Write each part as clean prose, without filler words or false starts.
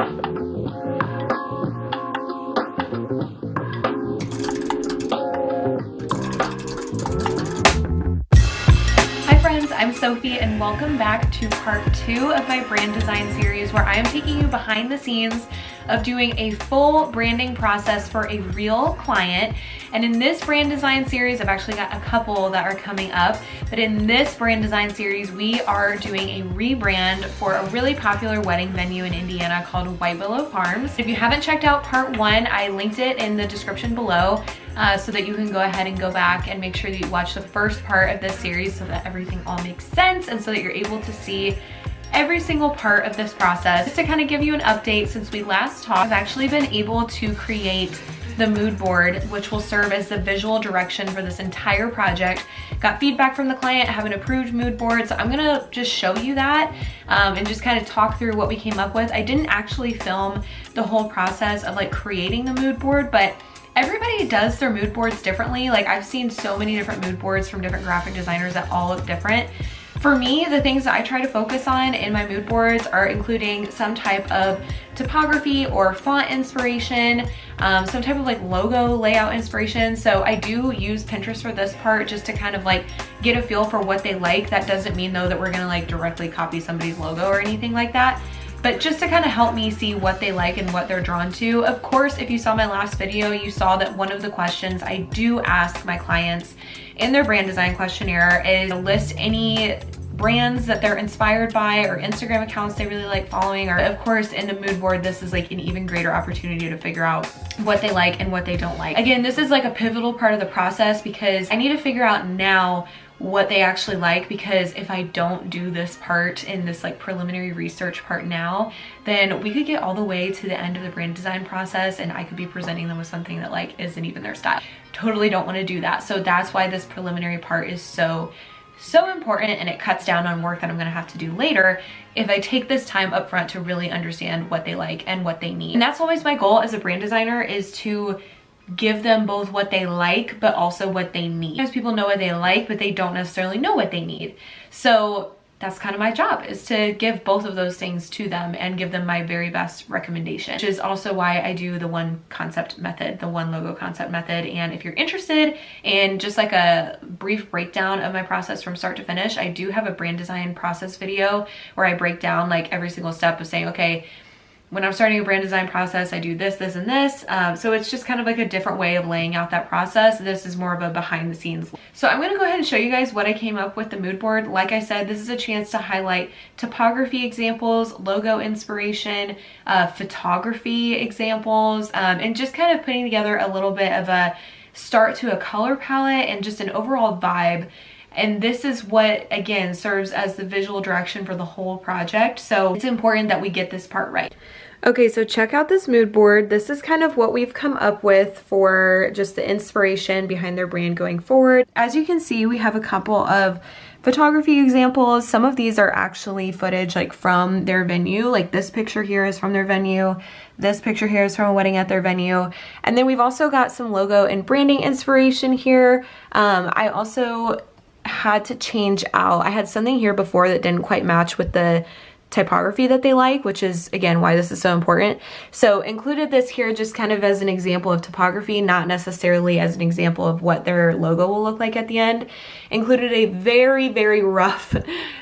I'm Sophie and welcome back to part 2 of my brand design series, where I am taking you behind the scenes of doing a full branding process for a real client. And in this brand design series, I've actually got a couple that are coming up, but in this brand design series, we are doing a rebrand for a really popular wedding venue in Indiana called White Willow Farms. If you haven't checked out part 1, I linked it in the description below. So that you can go ahead and go back and make sure that you watch the first part of this series so that everything all makes sense and so that you're able to see every single part of this process. Just to kind of give you an update, since we last talked, I've actually been able to create the mood board, which will serve as the visual direction for this entire project. Got feedback from the client, have an approved mood board, so I'm gonna just show you that and just kind of talk through what we came up with. I didn't actually film the whole process of like creating the mood board, but everybody does their mood boards differently. Like, I've seen so many different mood boards from different graphic designers that all look different. For me, the things that I try to focus on in my mood boards are including some type of typography or font inspiration, some type of like logo layout inspiration. So I do use Pinterest for this part just to kind of like get a feel for what they like. That doesn't mean though that we're gonna like directly copy somebody's logo or anything like that, but just to kind of help me see what they like and what they're drawn to. Of course, if you saw my last video, you saw that one of the questions I do ask my clients in their brand design questionnaire is to list any brands that they're inspired by or Instagram accounts they really like following. Or of course, in the mood board, this is like an even greater opportunity to figure out what they like and what they don't like. Again, this is like a pivotal part of the process because I need to figure out now what they actually like, because if I don't do this part in this like preliminary research part now, then we could get all the way to the end of the brand design process and I could be presenting them with something that like isn't even their style. Totally don't want to do that. So that's why this preliminary part is so important, and it cuts down on work that I'm gonna have to do later if I take this time up front to really understand what they like and what they need. And that's always my goal as a brand designer, is to give them both what they like but also what they need. Sometimes people know what they like but they don't necessarily know what they need. So that's kind of my job, is to give both of those things to them and give them my very best recommendation, which is also why I do the one concept method, the one logo concept method. And if you're interested in just like a brief breakdown of my process from start to finish, I do have a brand design process video where I break down like every single step of saying, okay, when I'm starting a brand design process, I do this, this, and this. So it's just kind of like a different way of laying out that process. This is more of a behind the scenes. So I'm gonna go ahead and show you guys what I came up with the mood board. Like I said, this is a chance to highlight typography examples, logo inspiration, photography examples, and just kind of putting together a little bit of a start to a color palette and just an overall vibe. And this is what, again, serves as the visual direction for the whole project. So it's important that we get this part right. Okay, so check out this mood board. This is kind of what we've come up with for just the inspiration behind their brand going forward. As you can see, we have a couple of photography examples. Some of these are actually footage like from their venue. Like this picture here is from their venue. This picture here is from a wedding at their venue. And then we've also got some logo and branding inspiration here. I also had to change out. I had something here before that didn't quite match with the typography that they like, which is again why this is so important. So included this here just kind of as an example of typography, not necessarily as an example of what their logo will look like at the end. Included a very rough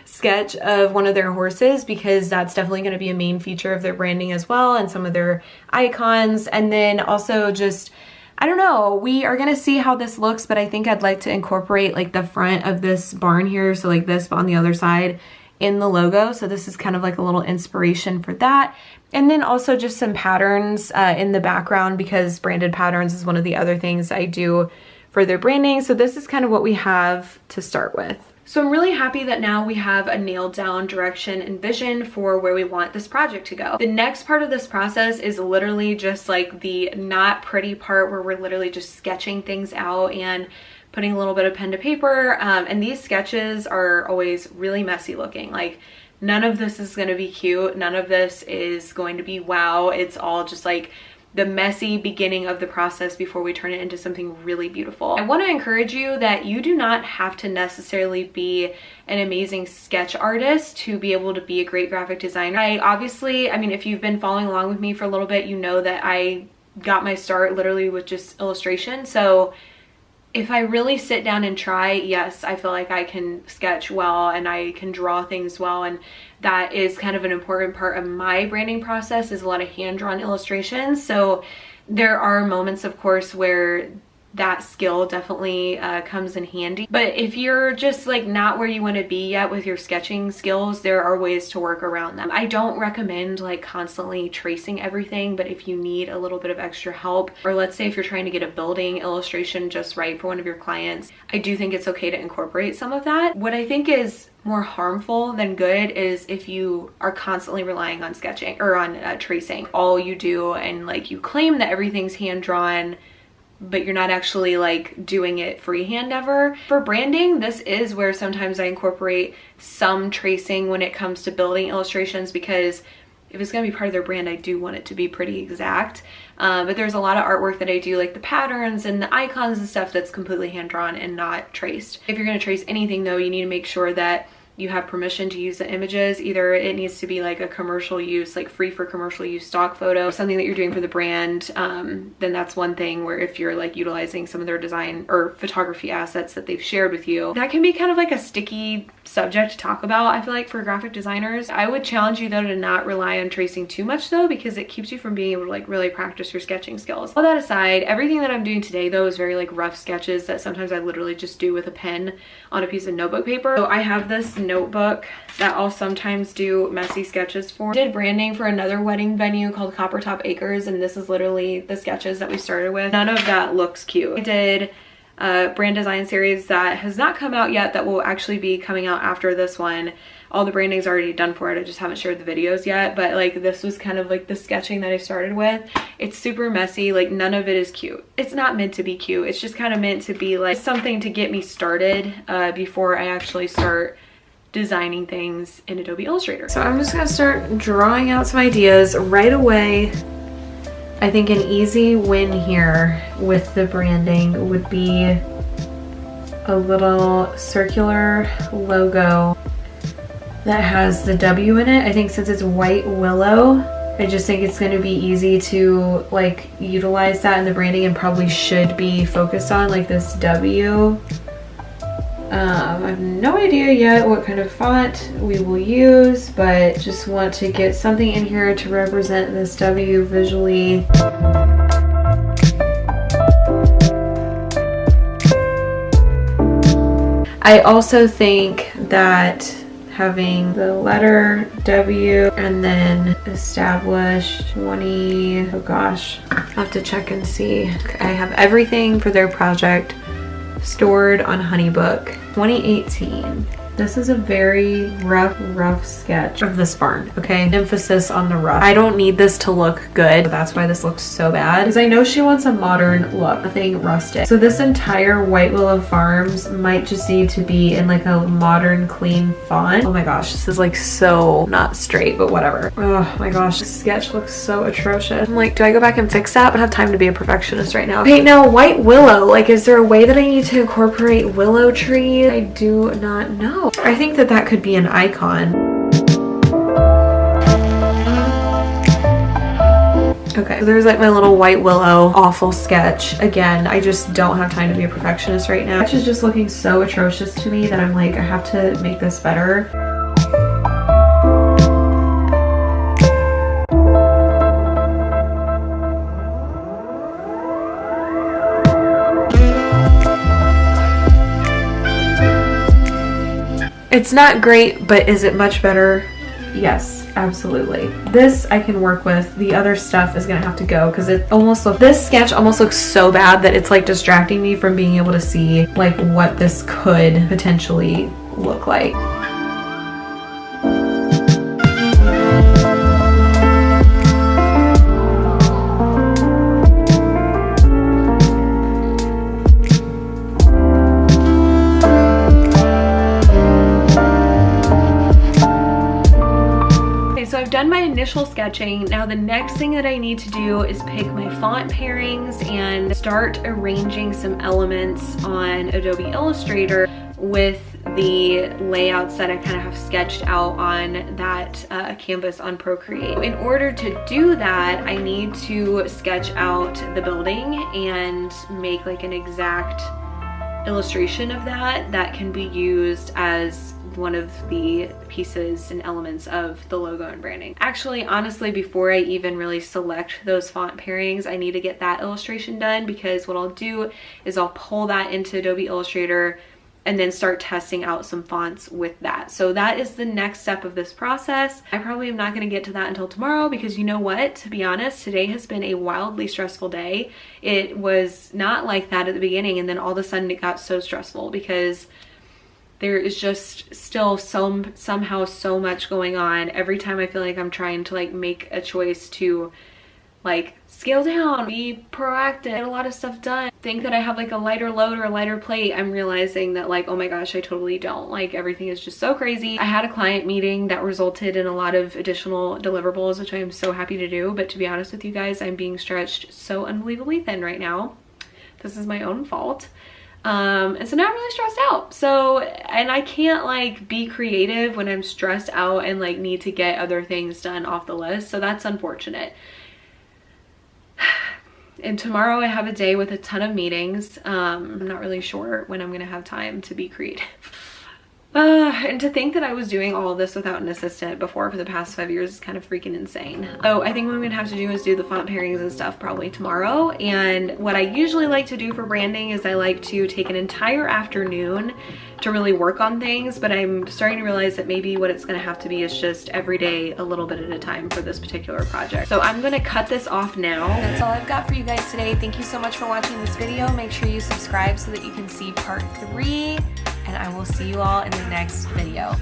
sketch of one of their horses, because that's definitely going to be a main feature of their branding as well, and some of their icons. And then also just, I don't know, we are gonna see how this looks, but I think I'd like to incorporate like the front of this barn here, so like this but on the other side, in the logo. So this is kind of like a little inspiration for that. And then also just some patterns in the background, because branded patterns is one of the other things I do for their branding. So this is kind of what we have to start with. So I'm really happy that now we have a nailed down direction and vision for where we want this project to go. The next part of this process is literally just like the not pretty part, where we're literally just sketching things out and putting a little bit of pen to paper. And these sketches are always really messy looking. Like, none of this is going to be cute. None of this is going to be wow. It's all just like the messy beginning of the process before we turn it into something really beautiful. I want to encourage you that you do not have to necessarily be an amazing sketch artist to be able to be a great graphic designer. I mean, if you've been following along with me for a little bit, you know that I got my start literally with just illustration. So if I really sit down and try, yes, I feel like I can sketch well and I can draw things well, and that is kind of an important part of my branding process, is a lot of hand-drawn illustrations. So there are moments, of course, where that skill definitely comes in handy. But if you're just like not where you want to be yet with your sketching skills, there are ways to work around them. I don't recommend like constantly tracing everything, but if you need a little bit of extra help, or let's say if you're trying to get a building illustration just right for one of your clients, I do think it's okay to incorporate some of that. What I think is more harmful than good is if you are constantly relying on sketching or on tracing. All you do, and like you claim that everything's hand-drawn, but you're not actually like doing it freehand ever. For branding, this is where sometimes I incorporate some tracing when it comes to building illustrations, because if it's gonna be part of their brand, I do want it to be pretty exact. But there's a lot of artwork that I do, like the patterns and the icons and stuff, that's completely hand-drawn and not traced. If you're gonna trace anything though, you need to make sure that you have permission to use the images. Either it needs to be like a commercial use, like free for commercial use stock photo, something that you're doing for the brand, then that's one thing. Where if you're like utilizing some of their design or photography assets that they've shared with you, that can be kind of like a sticky subject to talk about, I feel like, for graphic designers. I would challenge you though to not rely on tracing too much though, because it keeps you from being able to like really practice your sketching skills. All that aside, everything that I'm doing today though is very like rough sketches that sometimes I literally just do with a pen on a piece of notebook paper. So I have this notebook that I'll sometimes do messy sketches for. I did branding for another wedding venue called Coppertop Acres, and this is literally the sketches that we started with. None of that looks cute. I did a brand design series that has not come out yet, that will actually be coming out after this one. All the branding's already done for it, I just haven't shared the videos yet, but like this was kind of like the sketching that I started with. It's super messy, like none of it is cute. It's not meant to be cute, it's just kind of meant to be like something to get me started before I actually start designing things in Adobe Illustrator. So I'm just gonna start drawing out some ideas right away. I think an easy win here with the branding would be a little circular logo that has the W in it. I think since it's white willow, I just think it's gonna be easy to like utilize that in the branding, and probably should be focused on like this W. I have no idea yet what kind of font we will use, but just want to get something in here to represent this W visually. I also think that having the letter W and then establish 20, oh gosh, I'll have to check and see. I have everything for their project stored on Honeybook. 2018. This is a very rough sketch of this barn, okay? Emphasis on the rough. I don't need this to look good. That's why this looks so bad, because I know she wants a modern look, nothing rustic. So this entire White Willow Farms might just need to be in like a modern, clean font. Oh my gosh, this is like so not straight, but whatever. Oh my gosh, this sketch looks so atrocious. I'm like, do I go back and fix that? I don't have time to be a perfectionist right now. Okay, now White Willow, like is there a way that I need to incorporate willow trees? I do not know. I think that that could be an icon. Okay, so there's like my little White Willow awful sketch. Again, I just don't have time to be a perfectionist right now. It's just looking so atrocious to me that I'm like, I have to make this better. It's not great, but is it much better? Yes, absolutely. This I can work with. The other stuff is gonna have to go because it almost looks, this sketch almost looks so bad that it's like distracting me from being able to see like what this could potentially look like. initial sketching. Now the next thing that I need to do is pick my font pairings and start arranging some elements on Adobe Illustrator with the layouts that I kind of have sketched out on that canvas on Procreate. In order to do that, I need to sketch out the building and make like an exact illustration of that can be used as one of the pieces and elements of the logo and branding. Actually, honestly, before I even really select those font pairings, I need to get that illustration done, because what I'll do is I'll pull that into Adobe Illustrator and then start testing out some fonts with that. So that is the next step of this process. I probably am not gonna get to that until tomorrow, because you know what, to be honest, today has been a wildly stressful day. It was not like that at the beginning, and then all of a sudden it got so stressful because there is just still somehow so much going on. Every time I feel like I'm trying to like make a choice to like scale down, be proactive, get a lot of stuff done, think that I have like a lighter load or a lighter plate, I'm realizing that like, oh my gosh, I totally don't. Like, everything is just so crazy. I had a client meeting that resulted in a lot of additional deliverables, which I am so happy to do. But to be honest with you guys, I'm being stretched so unbelievably thin right now. This is my own fault. And so now I'm really stressed out. So, and I can't like be creative when I'm stressed out and like need to get other things done off the list. So that's unfortunate. And tomorrow I have a day with a ton of meetings. I'm not really sure when I'm gonna have time to be creative. And to think that I was doing all of this without an assistant before for the past 5 years is kind of freaking insane. So I think what I'm gonna have to do is do the font pairings and stuff probably tomorrow. And what I usually like to do for branding is I like to take an entire afternoon to really work on things, but I'm starting to realize that maybe what it's gonna have to be is just every day a little bit at a time for this particular project. So I'm gonna cut this off now. That's all I've got for you guys today. Thank you so much for watching this video. Make sure you subscribe so that you can see part 3. And I will see you all in the next video.